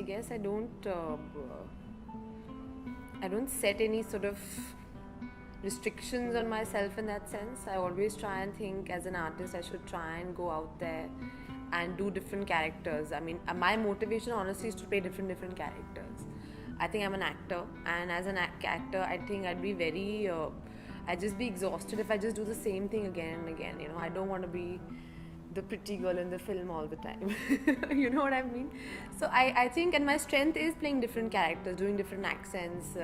guess I don't set any sort of restrictions on myself in that sense. I always try and think as an artist I should try and go out there and do different characters. I mean, my motivation honestly is to play different characters. I think I'm an actor, and as an actor, I think I'd be very, I'd just be exhausted if I just do the same thing again and again. You know, I don't want to be the pretty girl in the film all the time. You know what I mean? So I think, and my strength is playing different characters, doing different accents,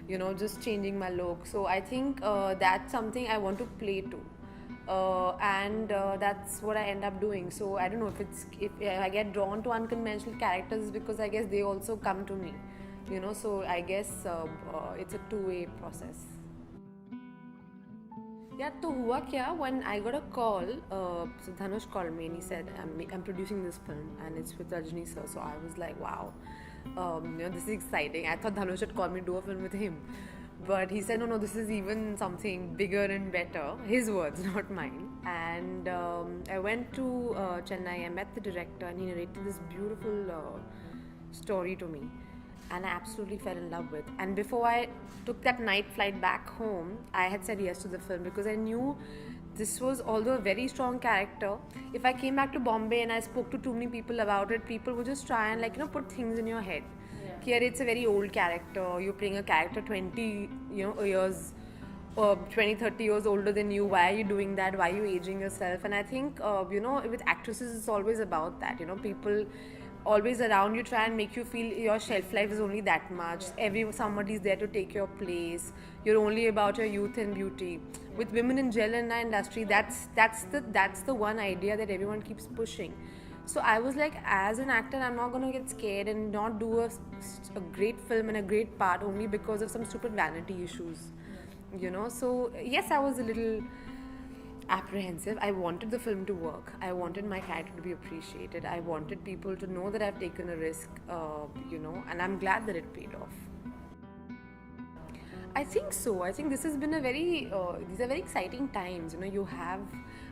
you know, just changing my look. So I think that's something I want to play to. And that's what I end up doing. So I don't know if I get drawn to unconventional characters because I guess they also come to me, you know. So I guess it's a two-way process. Yeah, तो हुआ क्या, when I got a call, so Dhanush called me and he said, I'm producing this film and it's with Rajni sir. So I was like, wow, you know, this is exciting. I thought Dhanush had called me to do a film with him. But he said, no, this is even something bigger and better. His words, not mine. And I went to Chennai, I met the director and he narrated this beautiful story to me. And I absolutely fell in love with. And before I took that night flight back home, I had said yes to the film because I knew this was, although a very strong character, if I came back to Bombay and I spoke to too many people about it, people would just try and, like, you know, put things in your head. Here it's a very old character, you're playing a character 20 years or 20-30 years older than you. Why are you doing that? Why are you aging yourself? And I think you know, with actresses it's always about that, you know, people always around you try and make you feel your shelf life is only that much. Somebody's there to take your place. You're only about your youth and beauty. With women in gel in our industry, that's the one idea that everyone keeps pushing. So I was like, as an actor, I'm not going to get scared and not do a great film and a great part only because of some stupid vanity issues, you know. So yes, I was a little apprehensive. I wanted the film to work. I wanted my character to be appreciated. I wanted people to know that I've taken a risk, you know, and I'm glad that it paid off. I think so. I think this has been these are very exciting times. You know, you have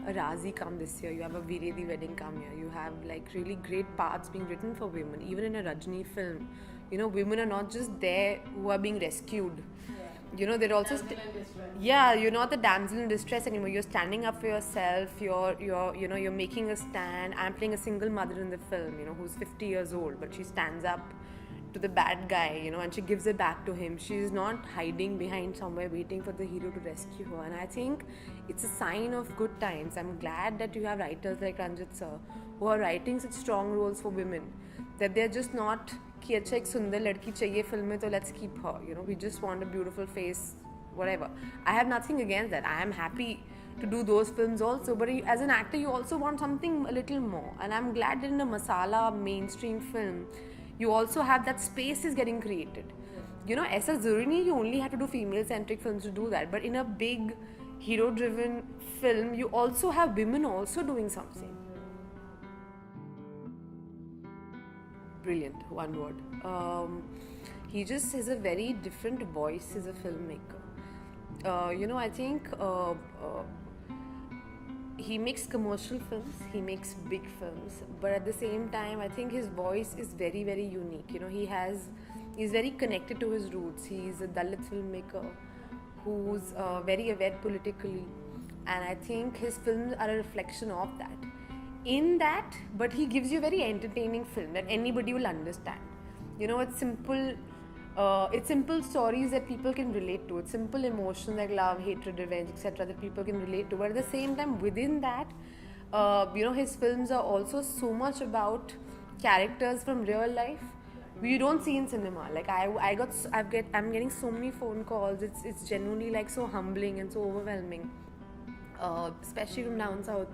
a Razi come this year, you have a Viredi wedding come here, you have like really great parts being written for women. Even in a Rajni film, you know, women are not just there who are being rescued. You know, they're also you're not the damsel in distress anymore. You're standing up for yourself. You're making a stand. I'm playing a single mother in the film, you know, who's 50 years old, but she stands up to the bad guy, you know, and she gives it back to him. She's not hiding behind somewhere waiting for the hero to rescue her. And I think it's a sign of good times. I'm glad that you have writers like Ranjit sir who are writing such strong roles for women, that they're just not कि अच्छा एक सुंदर लड़की चाहिए film में, तो let's keep her, you know, we just want a beautiful face, whatever. I have nothing against that. I am happy to do those films also, but as an actor you also want something a little more, and I'm glad that in a masala mainstream film you also have that space is getting created. You know, aisa zaruri nahi you only have to do female centric films to do that, but in a big hero driven film you also have women also doing something. Brilliant, one word. He just has a very different voice as a filmmaker. You know, I think he makes commercial films, he makes big films, but at the same time I think his voice is very, very unique. You know, he's very connected to his roots. He's a Dalit filmmaker who's very aware politically, and I think his films are a reflection of that. In that, but he gives you a very entertaining film that anybody will understand. You know, it's simple stories that people can relate to. It's simple emotions like love, hatred, revenge, etc. that people can relate to. But at the same time, within that, you know, his films are also so much about characters from real life we don't see in cinema. Like I'm getting so many phone calls. It's genuinely like so humbling and so overwhelming, especially from down south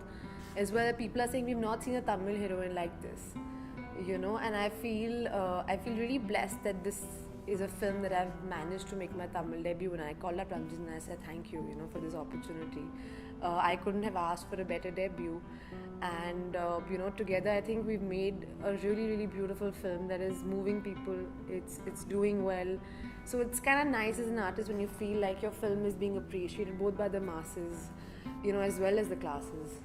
as well. People are saying we've not seen a Tamil heroine like this, you know, and I feel really blessed that this is a film that I've managed to make my Tamil debut. And I called up Ranjit and I said thank you, you know, for this opportunity. I couldn't have asked for a better debut, and you know, together I think we've made a really, really beautiful film that is moving people. It's doing well, so it's kind of nice as an artist when you feel like your film is being appreciated both by the masses, you know, as well as the classes.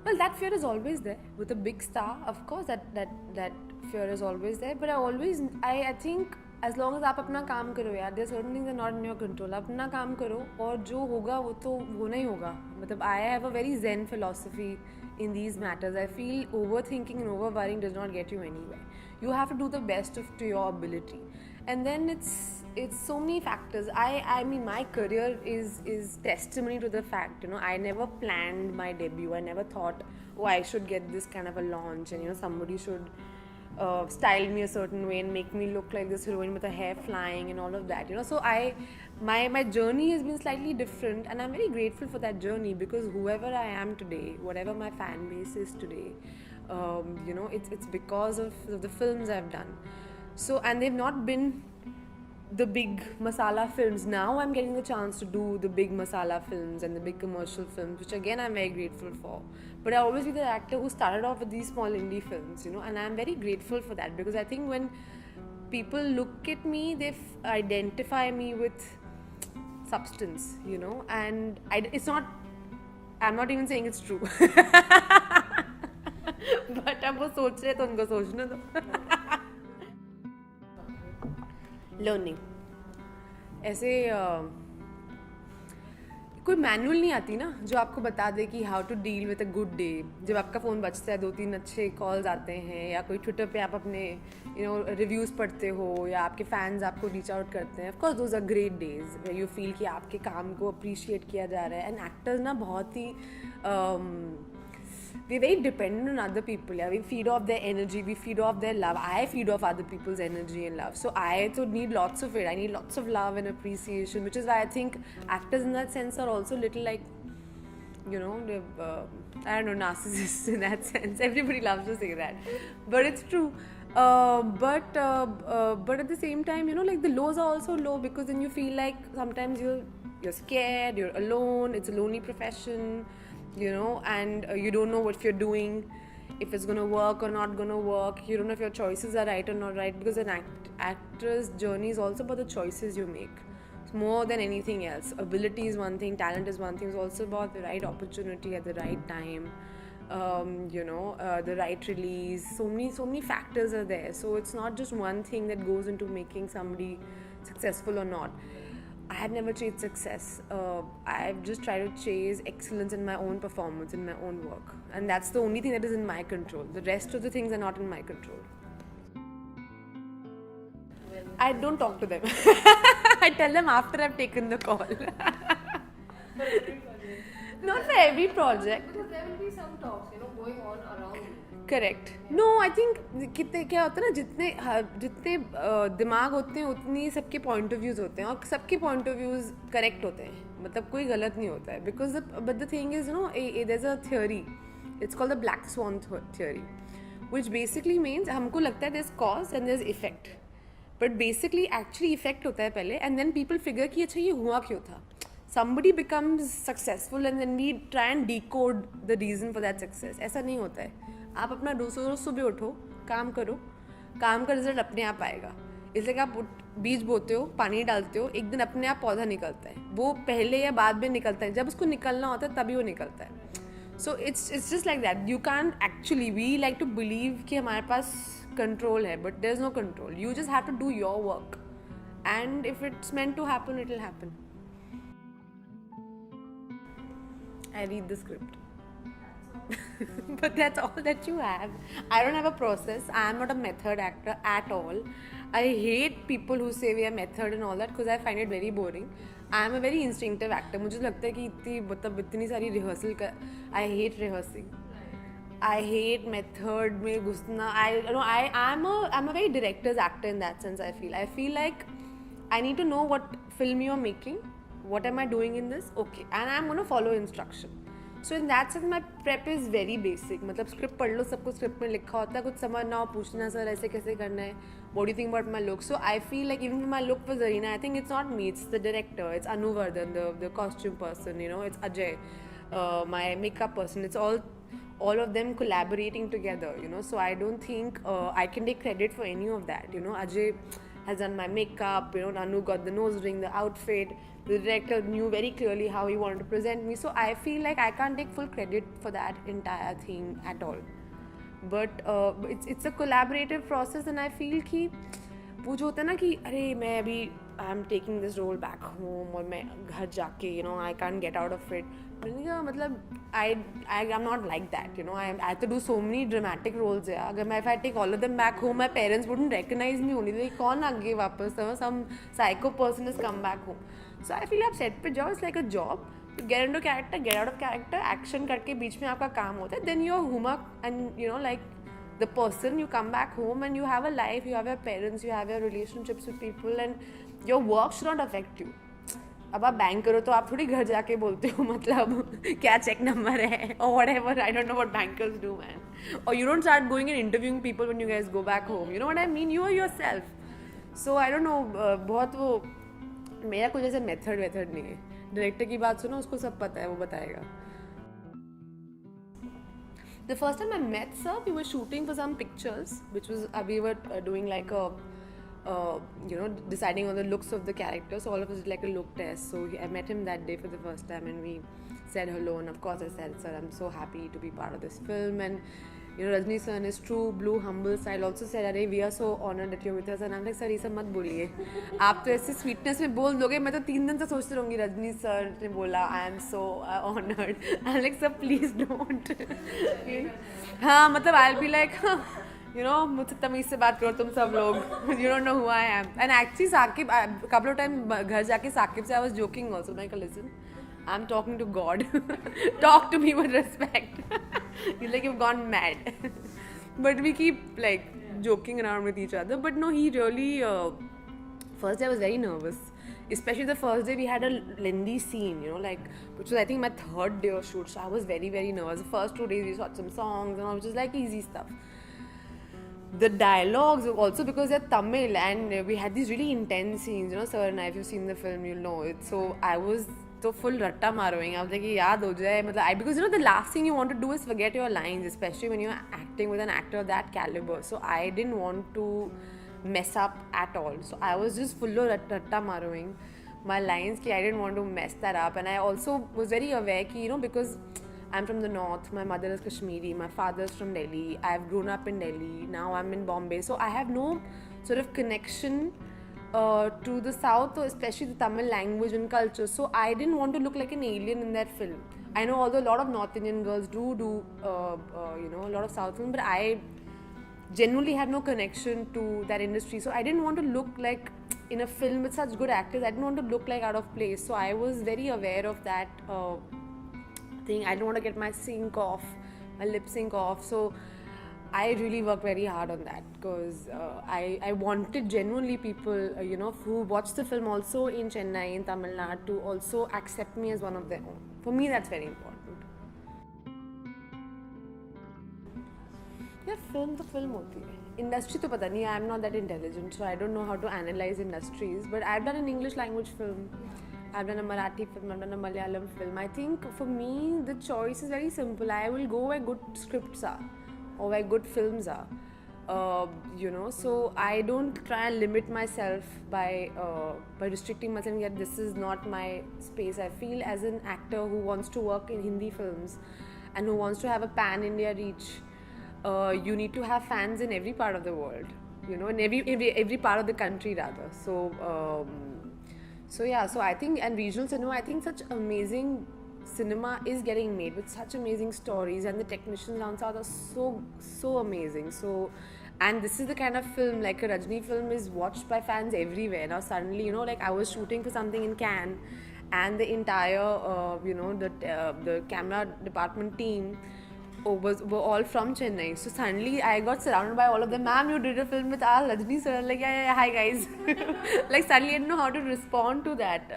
Well, well, that fear is always there with a big star. Of course, that fear is always there. But I think as long as आप अपना काम करो यार, there are certain things that are not in your control. आप अपना काम करो और जो होगा वो तो होना ही होगा. मतलब I have a very zen philosophy in these matters. I feel overthinking and over worrying does not get you anywhere. You have to do the best to your ability, and then it's so many factors. I mean, my career is testimony to the fact, you know, I never planned my debut. I never thought, oh, I should get this kind of a launch, and you know, somebody should style me a certain way and make me look like this heroine with her hair flying and all of that, you know. So my journey has been slightly different, and I'm very grateful for that journey, because whoever I am today, whatever my fan base is today, you know, it's because of the films I've done. So, and they've not been the big masala films. Now I'm getting the chance to do the big masala films and the big commercial films, which again I'm very grateful for. But I'll always be the actor who started off with these small indie films, you know, and I'm very grateful for that, because I think when people look at me, they identify me with substance, you know, and I'm not even saying it's true. But अब वो सोच रहे तो उनको सोचने दो. Learning ऐसे कोई मैनुअल नहीं आती ना जो आपको बता दे कि how to deal with a good day. जब आपका फ़ोन बजता है, 2-3 अच्छे कॉल्स आते हैं, या कोई ट्विटर पे आप अपने यू नो रिव्यूज़ पढ़ते हो, या आपके फैंस आपको रीच आउट करते हैं. Of course those are great days where you feel कि आपके काम को अप्रिशिएट किया जा रहा है. एंड एक्टर्स ना बहुत ही we're very dependent on other people. Yeah, we feed off their energy, we feed off their love. I feed off other people's energy and love. So I need lots of it. I need lots of love and appreciation, which is why I think actors in that sense are also little like, you know, I don't know, narcissists in that sense. Everybody loves to say that, but it's true. But at the same time, you know, like the lows are also low, because then you feel like sometimes you're scared, you're alone. It's a lonely profession. You know, and you don't know what you're doing, if it's going to work or not going to work. You don't know if your choices are right or not right, because an actor's journey is also about the choices you make. It's more than anything else. Ability is one thing, talent is one thing. It's also about the right opportunity at the right time, you know, the right release. So many factors are there. So it's not just one thing that goes into making somebody successful or not. I have never chased success. I've just tried to chase excellence in my own performance, in my own work. And that's the only thing that is in my control. The rest of the things are not in my control. I don't talk to them. I tell them after I've taken the call. Not for every project. Because there will be some talks, you know, going on around. Correct. No I think कितने क्या होता है ना, जितने दिमाग होते हैं उतनी सबके पॉइंट ऑफ व्यूज़ होते हैं, और सबके पॉइंट ऑफ व्यूज़ करेक्ट होते हैं. मतलब कोई गलत नहीं होता है. Because but the thing is, you know, there is a theory, it's called the black swan theory, which basically means हमको लगता है there is cause and there is effect, but basically actually effect होता है पहले, and then people figure कि अच्छा ये हुआ क्यों था. Somebody becomes successful and then we try and decode the reason for that success. ऐसा नहीं होता है. आप अपना रोज सुबह उठो, काम करो, काम का रिजल्ट अपने आप आएगा. इसलिए कि आप बीज बोते हो, पानी डालते हो, एक दिन अपने आप पौधा निकलता है. वो पहले या बाद में निकलता है, जब उसको निकलना होता है तभी वो निकलता है. So it's just like that. You can actually, we like to believe कि हमारे पास कंट्रोल है, but there is no control. You just have to do your work, and if it's meant to happen, it will happen. I read the script. But that's all that you have. I don't have a process. I am not a method actor at all. I hate people who say we are method and all that, because I find it very boring. I am a very instinctive actor. मुझे लगता है कि इतनी सारी rehearsal का, I hate rehearsing. I hate method में घुसना. I'm a very director's actor in that sense. I feel like I need to know what film you're making. What am I doing in this? Okay. And I'm going to follow instruction. So in that sense, my prep is very basic. मतलब script पढ़ लो, सब कुछ script में लिखा होता है, कुछ समझना हो, पूछना सर ऐसे कैसे करना है, what do you think about my look? So I feel like even my look for Zarina, I think it's not me, it's the director, it's Anuvardhan, the costume person, you know, it's Ajay, my makeup person. It's all of them collaborating together, you know. So I don't think I can take credit for any of that, you know. Ajay has done my makeup. Nanu got the nose ring, the outfit. The director knew very clearly how he wanted to present me. So I feel like I can't take full credit for that entire thing at all. But it's a collaborative process, and I feel कि वो जो होता है ना कि अरे मैं अभी I am taking this role back home और मैं घर जाके I can't get out of it. मतलब I am not like that. I have to do so many dramatic roles. अगर मैं if I take all of them back home, my parents wouldn't recognize me only. Like कौन आ गए वापस, some psycho person is come back home. So I feel आप set पे जाओ, it's like a job. Get into character, get out of character, action करके बीच में आपका काम होता है. Then you are Huma and like the person, you come back home and you have a life, you have your parents, you have your relationships with people, and your work should not affect you. अब आप bank करो तो आप थोड़ी घर जाके बोलते हो मतलब क्या चेक नंबर है or whatever. I don't know what bankers do, man. Or you don't start going and interviewing people when you guys go back home. You know what I mean? You are yourself. So I don't know, बहुत वो मेरा कुछ ऐसा method नहीं है. Director की बात सुनो, उसको सब पता है, वो बताएगा. The first time I met sir, we were shooting for some pictures, which was we were doing like a deciding on the looks of the characters. So all of us did like a look test. So I met him that day for the first time, and we said hello. And of course I said, sir, I'm so happy to be part of this film. And Rajni sir in his true blue humble style also said, अरे we are so honored that you're with us. And I'm like, sir, ये सब मत बोलिए. आप तो ऐसे sweetness में बोल दोगे, मैं तो 3 दिन से सोचती रहूँगी. रजनी सर ने बोला, I am so honored. I'm like, sir, please don't. हाँ, मतलब I'll be like, मुझसे तमीज़ से बात करो तुम सब लोग. You don't know who I am. And actually Saqib, couple of time घर जाके साकिब से I was joking also. Like, listen, I'm talking to God. Talk to me with respect. He's like, you've gone mad. But we keep like joking around with each other. But no, he really first day I was very nervous. Especially the first day we had a lengthy scene, which was I think my 3rd day of shoot. So I was very, very nervous. The first 2 days we shot some songs and all, which is like easy stuff. The dialogues also, because they're Tamil, and we had these really intense scenes. Sir and I, if you've seen the film, you'll know it. So I was so full ratta maroing. I was like, yaad ho jaye. Because the last thing you want to do is forget your lines, especially when you're acting with an actor of that caliber. So I didn't want to mess up at all. So I was just full of ratta maroing my lines. I didn't want to mess that up. And I also was very aware because I'm from the north, my mother is Kashmiri, my father's from Delhi, I've grown up in Delhi, now I'm in Bombay, so I have no sort of connection to the south, or especially the Tamil language and culture. So I didn't want to look like an alien in that film. I know although a lot of North Indian girls do a lot of South films, but I genuinely have no connection to that industry. So I didn't want to look like, in a film with such good actors, I didn't want to look like out of place. So I was very aware of that thing. I don't want to get my lip sync off. So I really worked very hard on that, because I wanted genuinely people, who watched the film also in Chennai, in Tamil Nadu, to also accept me as one of their own. For me, that's very important. Yeah, film होती है. Industry तो पता नहीं. I'm not that intelligent, so I don't know how to analyze industries. But I've done an English language film. I've done a Marathi film, I've done a Malayalam film. I think for me, the choice is very simple. I will go where good scripts are, or where good films are. So I don't try and limit myself by restricting myself. Yet this is not my space. I feel as an actor who wants to work in Hindi films and who wants to have a pan-India reach, you need to have fans in every part of the world, in every part of the country rather. So I think, and regional cinema, I think such amazing cinema is getting made with such amazing stories, and the technicians down south are so amazing. So, and this is the kind of film, like a Rajni film, is watched by fans everywhere. Now suddenly, like I was shooting for something in Cannes, and the entire, the camera department team were all from Chennai. So suddenly I got surrounded by all of them. Ma'am, you did a film with our Rajni sir. Like, yeah, hi guys. Like suddenly I didn't know how to respond to that.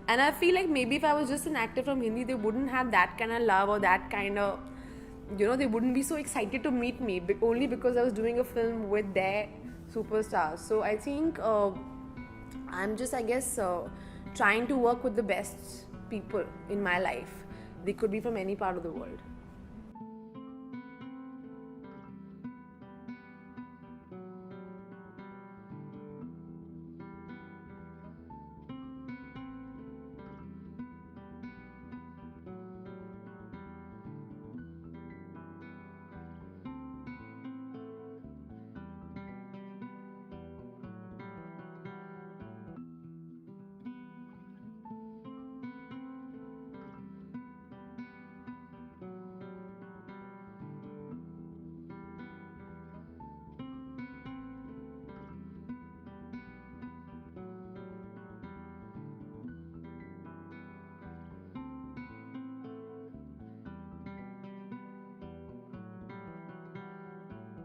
And I feel like maybe if I was just an actor from Hindi, they wouldn't have that kind of love, or that kind of, they wouldn't be so excited to meet me, only because I was doing a film with their superstars. So I think I'm just, trying to work with the best people in my life. They could be from any part of the world.